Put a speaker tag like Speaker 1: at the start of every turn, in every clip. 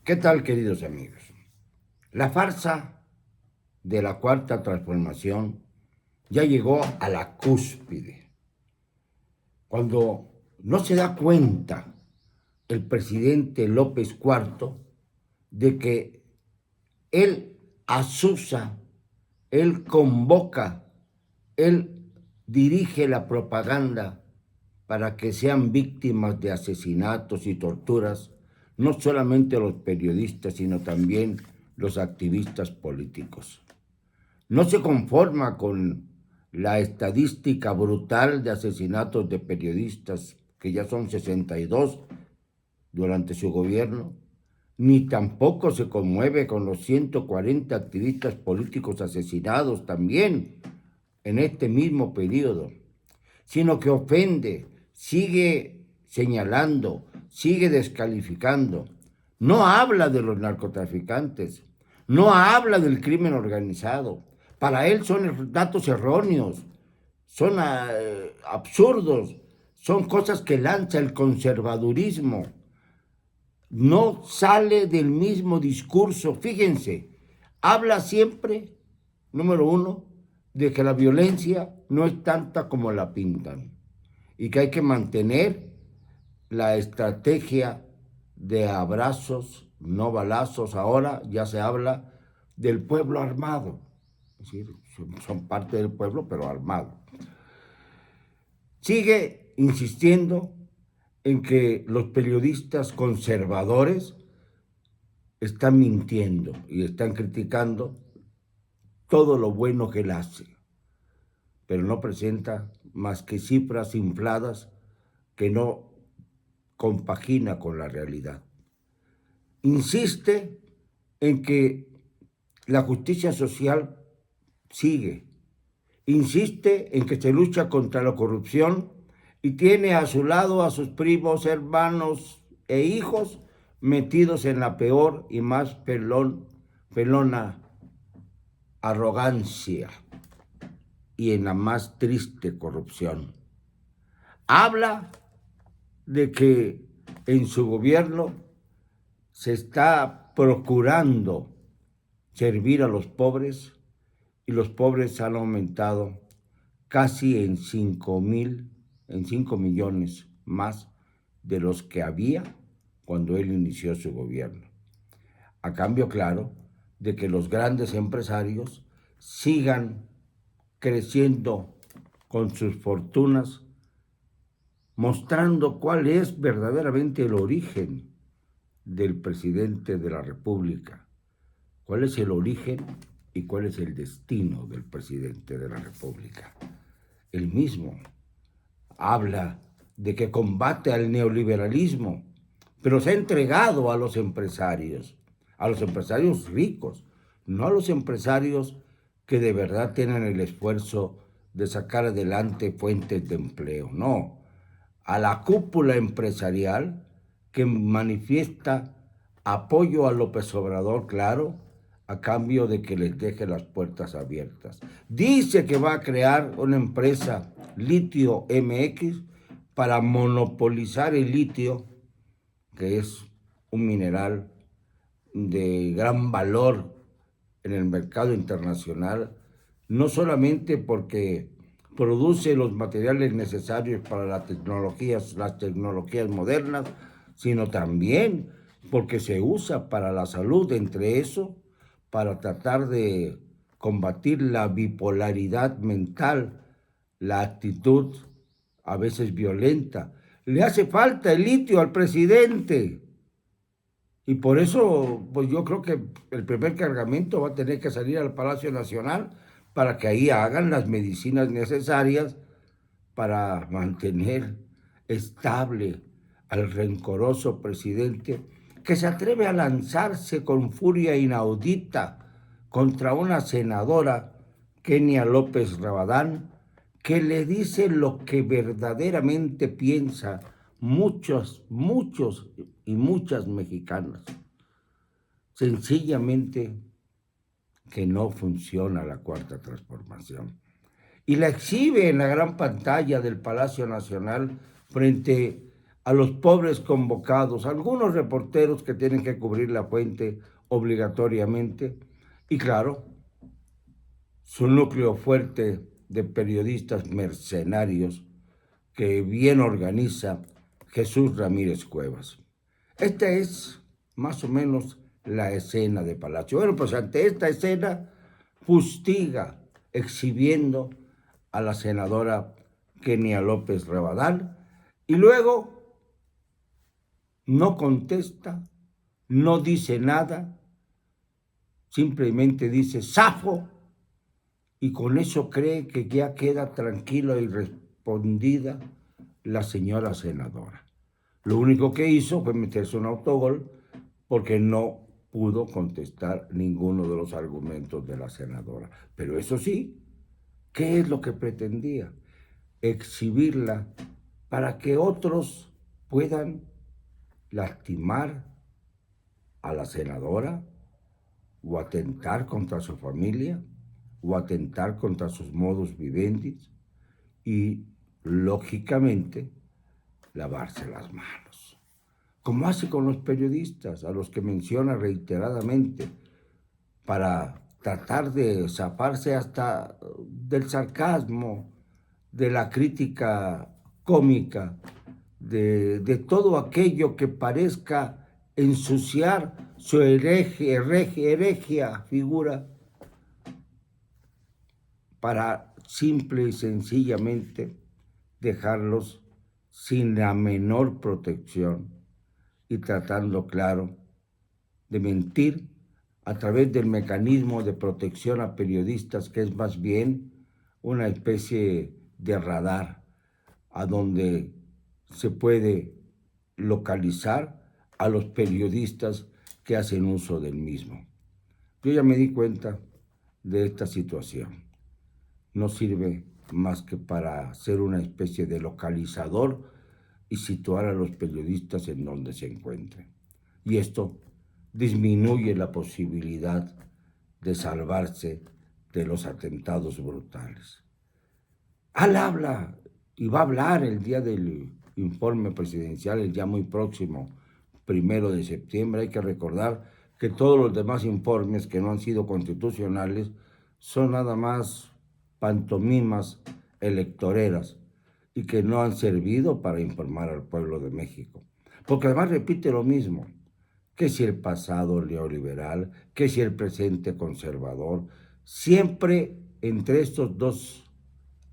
Speaker 1: ¿Qué tal, queridos amigos? La farsa de la Cuarta Transformación ya llegó a la cúspide. Cuando no se da cuenta el presidente López Cuarto de que él azuza, él convoca, él dirige la propaganda para que sean víctimas de asesinatos y torturas, no solamente los periodistas, sino también los activistas políticos. No se conforma con la estadística brutal de asesinatos de periodistas, que ya son 62 durante su gobierno, ni tampoco se conmueve con los 140 activistas políticos asesinados también en este mismo periodo, sino que ofende, sigue señalando, sigue descalificando. No habla de los narcotraficantes, no habla del crimen organizado. Para él son datos erróneos, son absurdos, son cosas que lanza el conservadurismo. No sale del mismo discurso. Fíjense, habla siempre, número uno, de que la violencia no es tanta como la pintan y que hay que mantener la estrategia de abrazos, no balazos. Ahora ya se habla del pueblo armado, es decir, son parte del pueblo pero armado. Sigue insistiendo en que los periodistas conservadores están mintiendo y están criticando todo lo bueno que él hace, pero no presenta más que cifras infladas que no compagina con la realidad. Insiste en que la justicia social sigue. Insiste en que se lucha contra la corrupción y tiene a su lado a sus primos, hermanos e hijos metidos en la peor y más pelona arrogancia y en la más triste corrupción. Habla de que en su gobierno se está procurando servir a los pobres y los pobres han aumentado casi en 5 millones más de los que había cuando él inició su gobierno. A cambio, claro, de que los grandes empresarios sigan creciendo con sus fortunas, mostrando cuál es verdaderamente el origen del presidente de la República, cuál es el origen y cuál es el destino del presidente de la República. Él mismo habla de que combate al neoliberalismo, pero se ha entregado a los empresarios ricos, no a los empresarios que de verdad tienen el esfuerzo de sacar adelante fuentes de empleo, no, a la cúpula empresarial que manifiesta apoyo a López Obrador, claro, a cambio de que les deje las puertas abiertas. Dice que va a crear una empresa Litio MX para monopolizar el litio, que es un mineral de gran valor en el mercado internacional, no solamente porque produce los materiales necesarios para las tecnologías modernas, sino también porque se usa para la salud, entre eso, para tratar de combatir la bipolaridad mental, la actitud a veces violenta. Le hace falta el litio al presidente. Y por eso, pues yo creo que el primer cargamento va a tener que salir al Palacio Nacional para que ahí hagan las medicinas necesarias para mantener estable al rencoroso presidente que se atreve a lanzarse con furia inaudita contra una senadora, Kenia López Rabadán, que le dice lo que verdaderamente piensa muchos y muchas mexicanas. Sencillamente que no funciona la Cuarta Transformación. Y la exhibe en la gran pantalla del Palacio Nacional frente a los pobres convocados, a algunos reporteros que tienen que cubrir la fuente obligatoriamente, y claro, su núcleo fuerte de periodistas mercenarios que bien organiza Jesús Ramírez Cuevas. Esta es más o menos la escena de Palacio. Bueno, pues ante esta escena fustiga exhibiendo a la senadora Kenia López Rabadán y luego no contesta, no dice nada, simplemente dice ¡zafo! Y con eso cree que ya queda tranquila y respondida la señora senadora. Lo único que hizo fue meterse un autogol porque no pudo contestar ninguno de los argumentos de la senadora. Pero eso sí, ¿qué es lo que pretendía? Exhibirla para que otros puedan lastimar a la senadora o atentar contra su familia o atentar contra sus modus vivendi y, lógicamente, lavarse las manos. Como hace con los periodistas, a los que menciona reiteradamente, para tratar de zafarse hasta del sarcasmo, de la crítica cómica, de todo aquello que parezca ensuciar su heregia figura, para simple y sencillamente dejarlos sin la menor protección y tratando, claro, de mentir a través del mecanismo de protección a periodistas, que es más bien una especie de radar a donde se puede localizar a los periodistas que hacen uso del mismo. Yo ya me di cuenta de esta situación. No sirve más que para ser una especie de localizador y situar a los periodistas en donde se encuentren. Y esto disminuye la posibilidad de salvarse de los atentados brutales. Él habla y va a hablar el día del informe presidencial, el día muy próximo, 1 de septiembre. Hay que recordar que todos los demás informes que no han sido constitucionales son nada más pantomimas electoreras y que no han servido para informar al pueblo de México. Porque además repite lo mismo, que si el pasado neoliberal, que si el presente conservador, siempre entre estos dos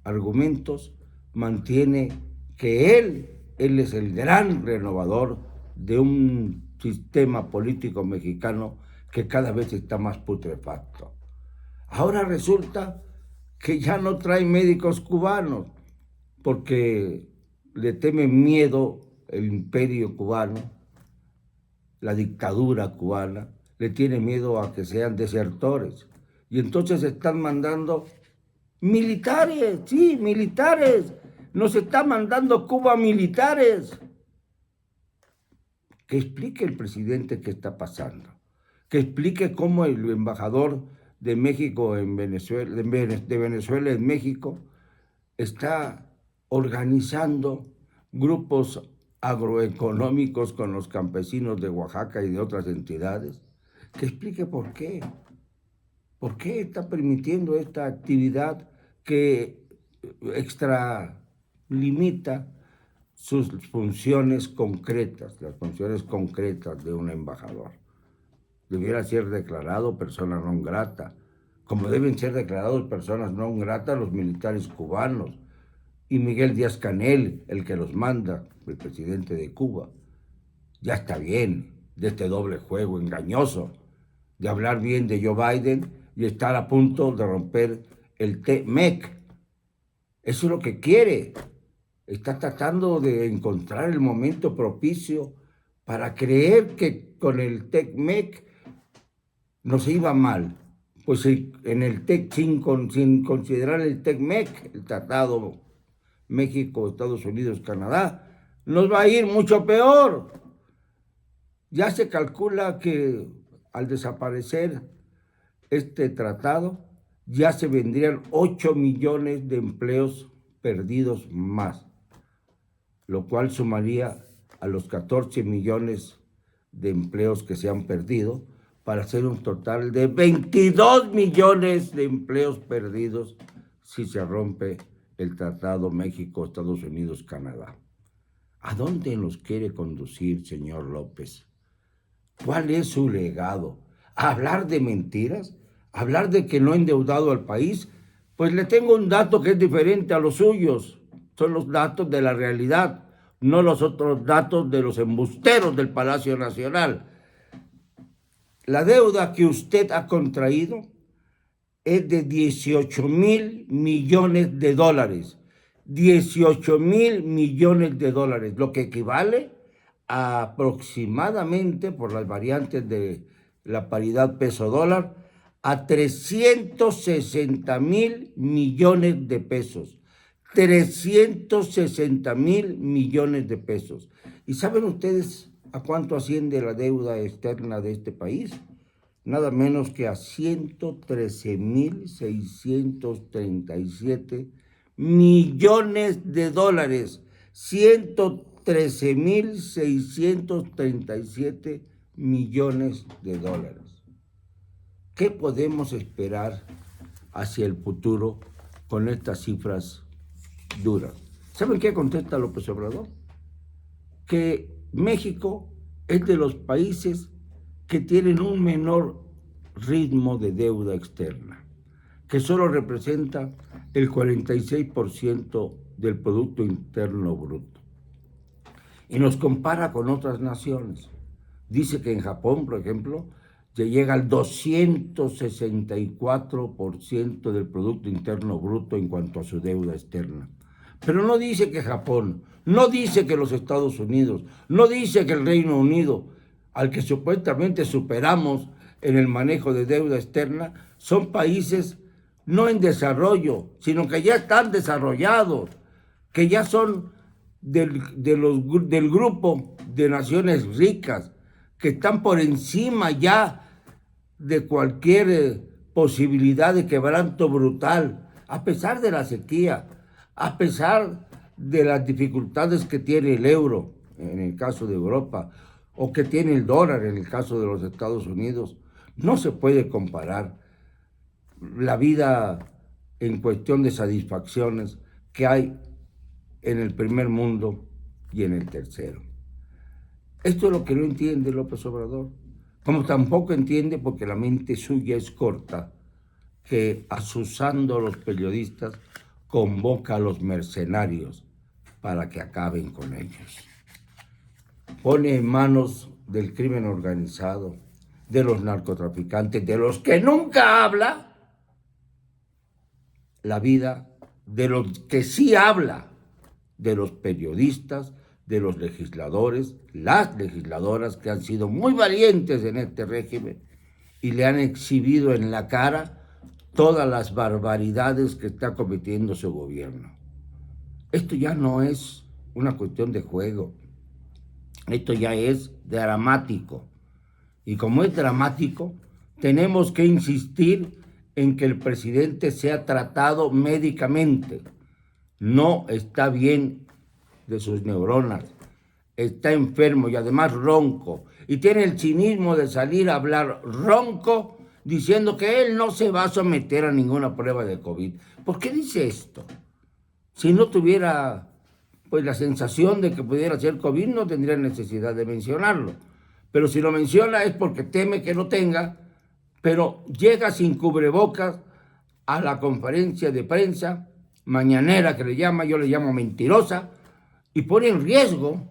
Speaker 1: argumentos mantiene que él es el gran renovador de un sistema político mexicano que cada vez está más putrefacto. Ahora resulta que ya no trae médicos cubanos porque le teme miedo el imperio cubano, la dictadura cubana, le tiene miedo a que sean desertores. Y entonces están mandando militares, sí, militares. Nos está mandando Cuba militares. Que explique el presidente qué está pasando. Que explique cómo el embajador de México en Venezuela, de Venezuela en México, está organizando grupos agroeconómicos con los campesinos de Oaxaca y de otras entidades. Que explique por qué. ¿Por qué está permitiendo esta actividad que extralimita sus funciones concretas, las funciones concretas de un embajador? Debiera ser declarado persona non grata, como deben ser declarados personas non gratas los militares cubanos y Miguel Díaz-Canel, el que los manda, el presidente de Cuba. Ya está bien de este doble juego engañoso, de hablar bien de Joe Biden y estar a punto de romper el TEC-MEC. Eso es lo que quiere. Está tratando de encontrar el momento propicio para creer que con el TEC-MEC nos iba mal. Pues en el TEC, sin considerar el TEC-MEC, el Tratado México, Estados Unidos, Canadá, nos va a ir mucho peor. Ya se calcula que al desaparecer este tratado, ya se vendrían 8 millones de empleos perdidos más, lo cual sumaría a los 14 millones de empleos que se han perdido, para hacer un total de 22 millones de empleos perdidos si se rompe el Tratado México, Estados Unidos, Canadá. ¿A dónde nos quiere conducir, señor López? ¿Cuál es su legado? ¿A hablar de mentiras? ¿A hablar de que no ha endeudado al país? Pues le tengo un dato que es diferente a los suyos. Son los datos de la realidad, no los otros datos de los embusteros del Palacio Nacional. La deuda que usted ha contraído es de 18,000 millones de dólares. 18,000 millones de dólares, lo que equivale a aproximadamente, por las variantes de la paridad peso-dólar, a 360,000 millones de pesos. 360,000 millones de pesos. ¿Y saben ustedes a cuánto asciende la deuda externa de este país? Nada menos que a 113,637 millones de dólares. 113,637 millones de dólares. ¿Qué podemos esperar hacia el futuro con estas cifras duras? ¿Saben qué contesta López Obrador? Que México es de los países que tienen un menor ritmo de deuda externa, que solo representa el 46% del Producto Interno Bruto. Y nos compara con otras naciones. Dice que en Japón, por ejemplo, se llega al 264% del Producto Interno Bruto en cuanto a su deuda externa. Pero no dice que Japón, no dice que los Estados Unidos, no dice que el Reino Unido, al que supuestamente superamos en el manejo de deuda externa, son países no en desarrollo, sino que ya están desarrollados, que ya son del grupo de naciones ricas, que están por encima ya de cualquier posibilidad de quebranto brutal, a pesar de la sequía, a pesar de las dificultades que tiene el euro en el caso de Europa, o que tiene el dólar en el caso de los Estados Unidos. No se puede comparar la vida en cuestión de satisfacciones que hay en el primer mundo y en el tercero. Esto es lo que no entiende López Obrador, como tampoco entiende, porque la mente suya es corta, que asusando a los periodistas convoca a los mercenarios para que acaben con ellos. Pone en manos del crimen organizado, de los narcotraficantes, de los que nunca habla, la vida de los que sí habla, de los periodistas, de los legisladores, las legisladoras que han sido muy valientes en este régimen y le han exhibido en la cara todas las barbaridades que está cometiendo su gobierno. Esto ya no es una cuestión de juego, esto ya es dramático. Y como es dramático, tenemos que insistir en que el presidente sea tratado médicamente. No está bien de sus neuronas, está enfermo y además ronco. Y tiene el cinismo de salir a hablar ronco diciendo que él no se va a someter a ninguna prueba de COVID. ¿Por qué dice esto? Si no tuviera pues la sensación de que pudiera ser COVID, no tendría necesidad de mencionarlo. Pero si lo menciona es porque teme que lo tenga, pero llega sin cubrebocas a la conferencia de prensa mañanera, que le llama, yo le llamo mentirosa, y pone en riesgo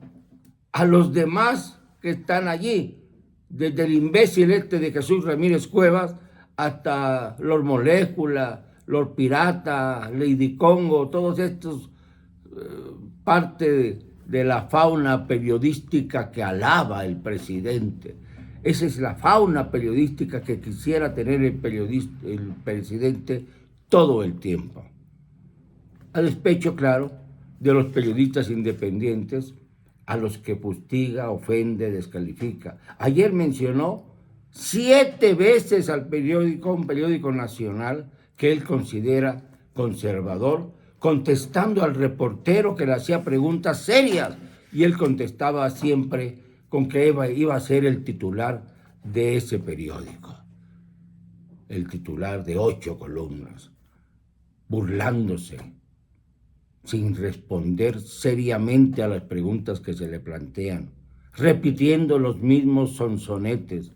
Speaker 1: a los demás que están allí, desde el imbécil de Jesús Ramírez Cuevas hasta Lord Molécula, Lord Pirata, Lady Congo, todos estos parte de la fauna periodística que alaba el presidente. Esa es la fauna periodística que quisiera tener el presidente todo el tiempo. A despecho, claro, de los periodistas independientes a los que fustiga, ofende, descalifica. Ayer mencionó 7 veces al periódico, un periódico nacional que él considera conservador, contestando al reportero que le hacía preguntas serias Y él contestaba siempre con que iba a ser el titular de ese periódico, el titular de 8 columnas, burlándose, sin responder seriamente a las preguntas que se le plantean, repitiendo los mismos sonsonetes.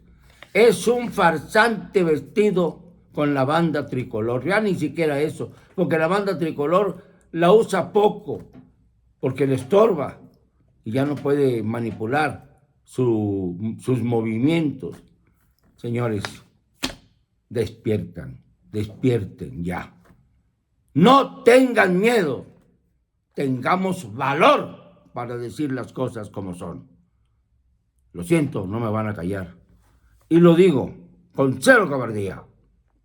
Speaker 1: Es un farsante vestido con la banda tricolor. Ya ni siquiera eso, porque la banda tricolor la usa poco, porque le estorba y ya no puede manipular sus movimientos. Señores, despierten ya. No tengan miedo, tengamos valor para decir las cosas como son. Lo siento, no me van a callar. Y lo digo con cero cobardía.